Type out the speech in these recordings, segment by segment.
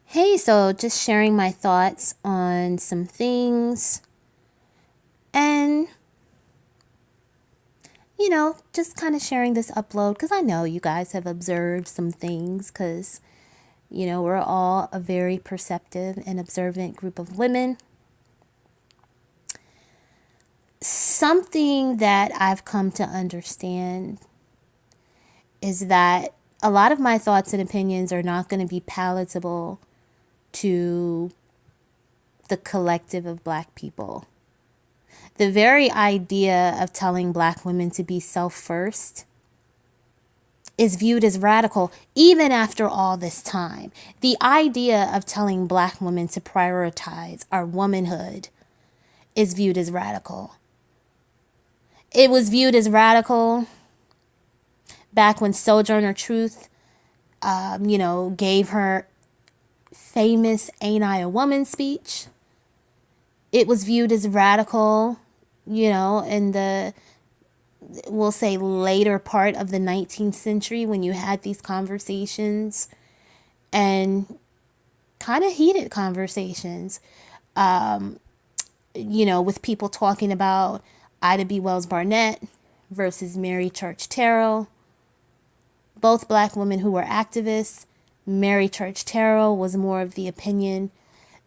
Hey, so just sharing my thoughts on some things and, just kind of sharing this upload because I know you guys have observed some things because, we're all a very perceptive and observant group of women. Something that I've come to understand is that a lot of my thoughts and opinions are not going to be palatable to the collective of Black people. The very idea of telling Black women to be self first is viewed as radical even after all this time. The idea of telling Black women to prioritize our womanhood is viewed as radical. It was viewed as radical back when Sojourner Truth, gave her famous "Ain't I a Woman" speech. It was viewed as radical, in the, we'll say, later part of the 19th century when you had these conversations and kind of heated conversations, with people talking about Ida B. Wells Barnett versus Mary Church Terrell, both Black women who were activists. Mary Church Terrell was more of the opinion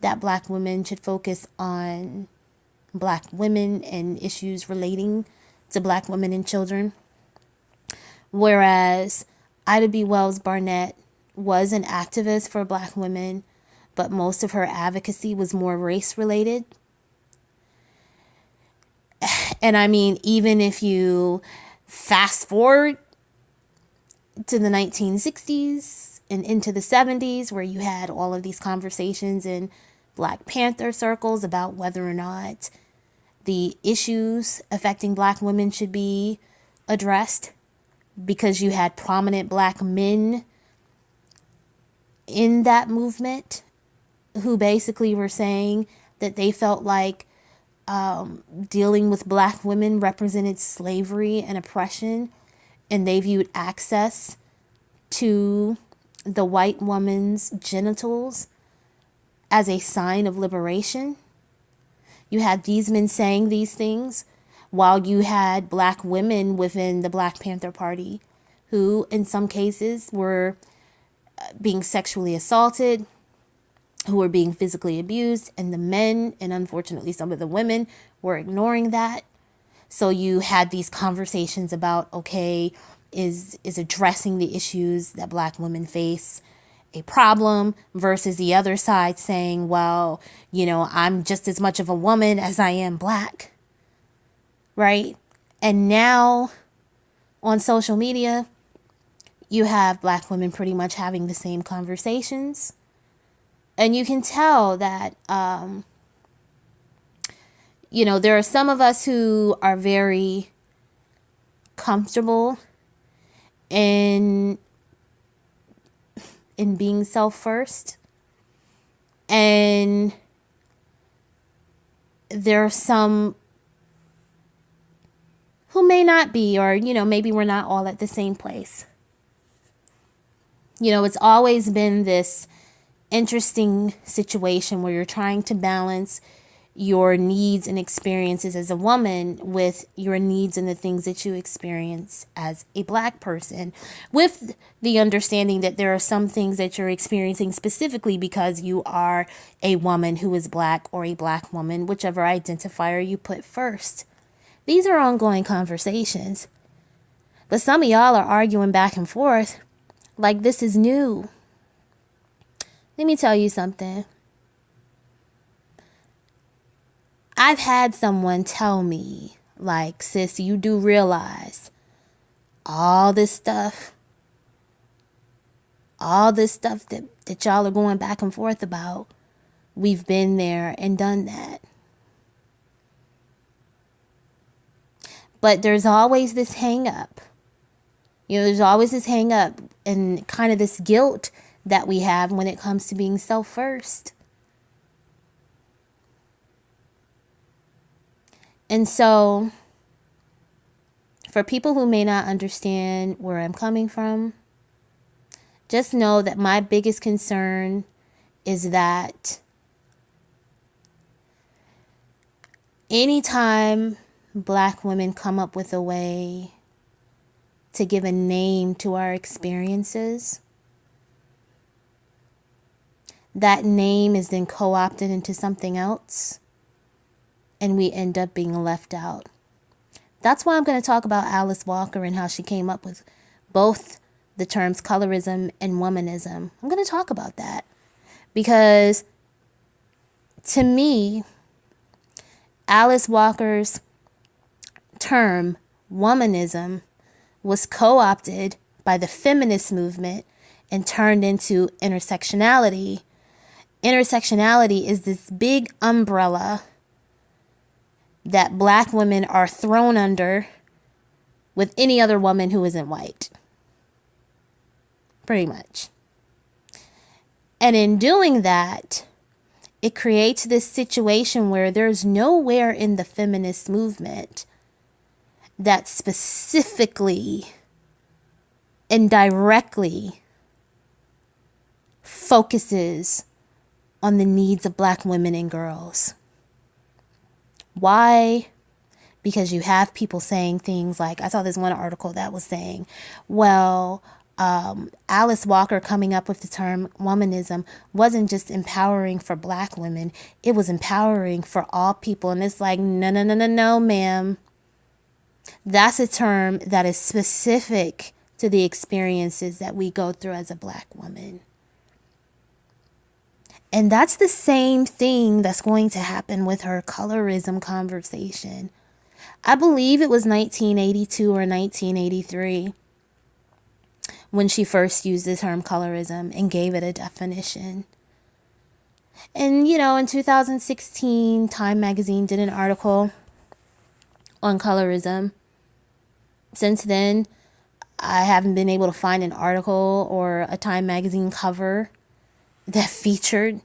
that Black women should focus on Black women and issues relating to Black women and children. Whereas Ida B. Wells Barnett was an activist for Black women, but most of her advocacy was more race related. And I mean, even if you fast forward to the 1960s and into the 70s, where you had all of these conversations in Black Panther circles about whether or not the issues affecting Black women should be addressed, because you had prominent Black men in that movement who basically were saying that they felt like dealing with Black women represented slavery and oppression, and they viewed access to the white woman's genitals as a sign of liberation. You had these men saying these things while you had Black women within the Black Panther Party who, in some cases, were being sexually assaulted, who were being physically abused, and the men, and unfortunately some of the women, were ignoring that. So you had these conversations about, okay, is addressing the issues that Black women face a problem, versus the other side saying, well, I'm just as much of a woman as I am Black, right? And now on social media, you have Black women pretty much having the same conversations. And you can tell that, there are some of us who are very comfortable in being self first. And there are some who may not be, or, maybe we're not all at the same place. It's always been this interesting situation where you're trying to balance your needs and experiences as a woman with your needs and the things that you experience as a Black person, with the understanding that there are some things that you're experiencing specifically because you are a woman who is Black, or a Black woman, whichever identifier you put first. These are ongoing conversations, but some of y'all are arguing back and forth like this is new. Let me tell you something. I've had someone tell me, like, sis, you do realize all this stuff that y'all are going back and forth about, we've been there and done that. But there's always this hang up. There's always this hang up and kind of this guilt that we have when it comes to being self first. And so, for people who may not understand where I'm coming from, just know that my biggest concern is that anytime Black women come up with a way to give a name to our experiences, that name is then co-opted into something else, and we end up being left out. That's why I'm going to talk about Alice Walker and how she came up with both the terms colorism and womanism. I'm going to talk about that because, to me, Alice Walker's term womanism was co-opted by the feminist movement and turned into intersectionality. Intersectionality is this big umbrella that Black women are thrown under with any other woman who isn't white. Pretty much. And in doing that, it creates this situation where there's nowhere in the feminist movement that specifically and directly focuses on the needs of Black women and girls. Why? Because you have people saying things like, I saw this one article that was saying, well, Alice Walker coming up with the term womanism wasn't just empowering for Black women, it was empowering for all people. And it's like, no, ma'am. That's a term that is specific to the experiences that we go through as a Black woman. And that's the same thing that's going to happen with her colorism conversation. I believe it was 1982 or 1983 when she first used the term colorism and gave it a definition. And, in 2016, Time magazine did an article on colorism. Since then, I haven't been able to find an article or a Time magazine cover that featured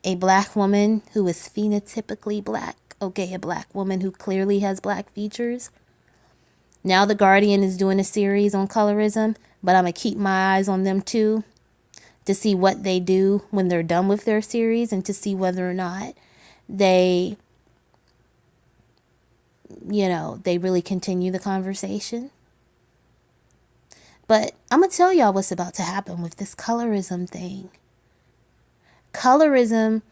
a Black woman who is phenotypically Black. Okay, a Black woman who clearly has Black features. Now The Guardian is doing a series on colorism, but I'm going to keep my eyes on them too to see what they do when they're done with their series and to see whether or not they really continue the conversation. But I'm going to tell y'all what's about to happen with this colorism thing. Colorism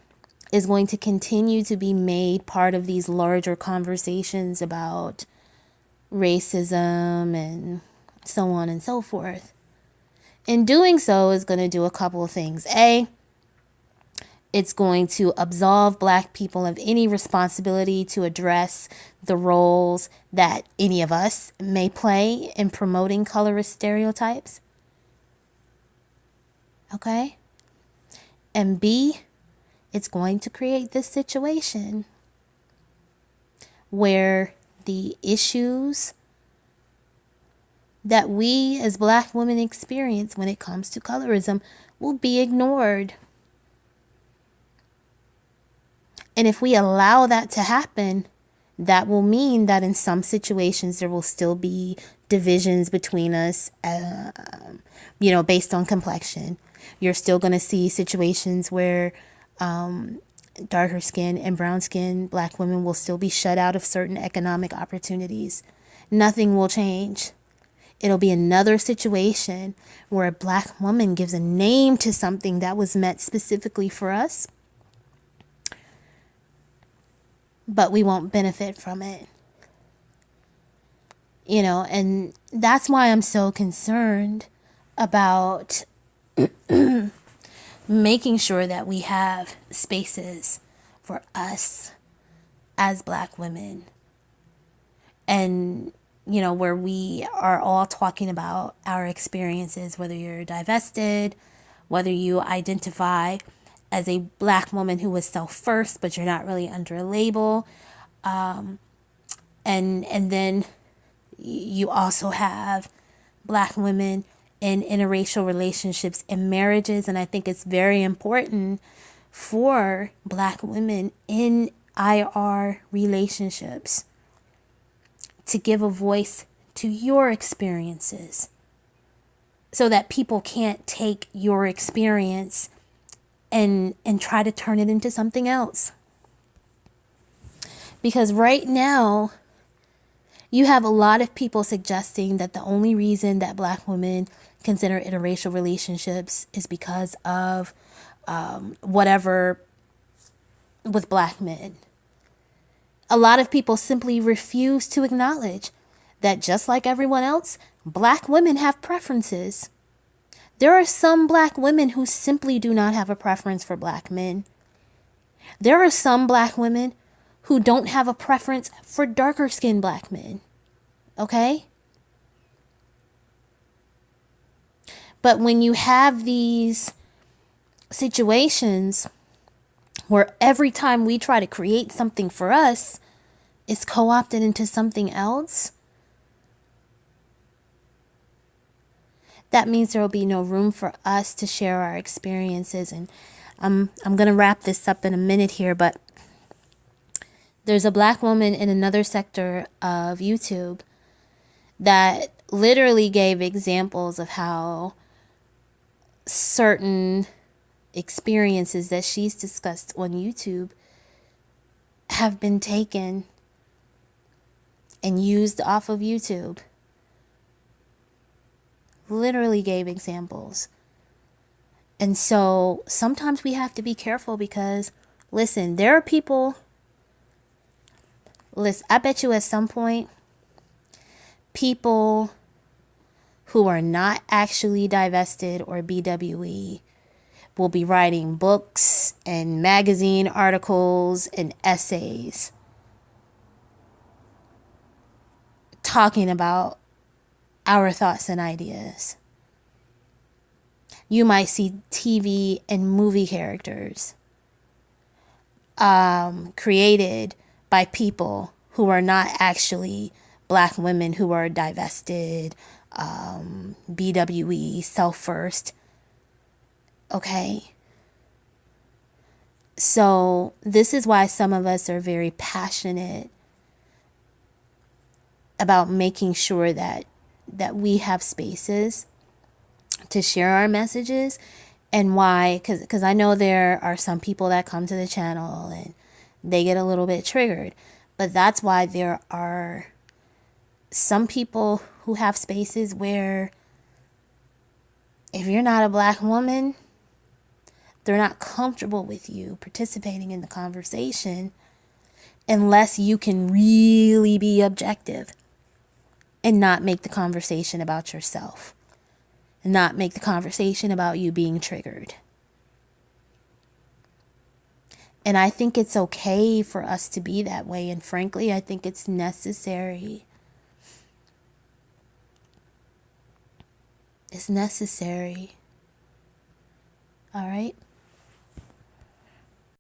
is going to continue to be made part of these larger conversations about racism and so on and so forth. In doing so, is going to do a couple of things. A, it's going to absolve Black people of any responsibility to address the roles that any of us may play in promoting colorist stereotypes. Okay? And B, it's going to create this situation where the issues that we as Black women experience when it comes to colorism will be ignored. And if we allow that to happen, that will mean that in some situations there will still be divisions between us, based on complexion. You're still going to see situations where darker skin and brown skin Black women will still be shut out of certain economic opportunities. Nothing will change. It'll be another situation where a Black woman gives a name to something that was meant specifically for us, but we won't benefit from it. And that's why I'm so concerned about making sure that we have spaces for us as Black women. And, where we are all talking about our experiences, whether you're divested, whether you identify as a Black woman who was self first, but you're not really under a label. And then you also have Black women in interracial relationships and marriages. And I think it's very important for Black women in IR relationships to give a voice to your experiences so that people can't take your experience and try to turn it into something else. Because right now, you have a lot of people suggesting that the only reason that Black women consider interracial relationships is because of whatever with Black men. A lot of people simply refuse to acknowledge that just like everyone else, Black women have preferences. There are some Black women who simply do not have a preference for Black men. There are some Black women who don't have a preference for darker skinned Black men. Okay? But when you have these situations where every time we try to create something for us, it's co-opted into something else, that means there will be no room for us to share our experiences. And I'm going to wrap this up in a minute here, but there's a Black woman in another sector of YouTube that literally gave examples of how certain experiences that she's discussed on YouTube have been taken and used off of YouTube. Literally gave examples. And so sometimes we have to be careful because, listen, there are people, listen, I bet you at some point, people who are not actually divested or BWE will be writing books and magazine articles and essays talking about our thoughts and ideas. You might see TV and movie characters created by people who are not actually Black women who are divested, BWE, self-first. Okay? So this is why some of us are very passionate about making sure that we have spaces to share our messages. And why? Because I know there are some people that come to the channel and they get a little bit triggered. But that's why there are some people who have spaces where if you're not a Black woman, they're not comfortable with you participating in the conversation unless you can really be objective and not make the conversation about yourself and not make the conversation about you being triggered. And I think it's okay for us to be that way. And frankly, I think it's necessary. It's necessary. All right.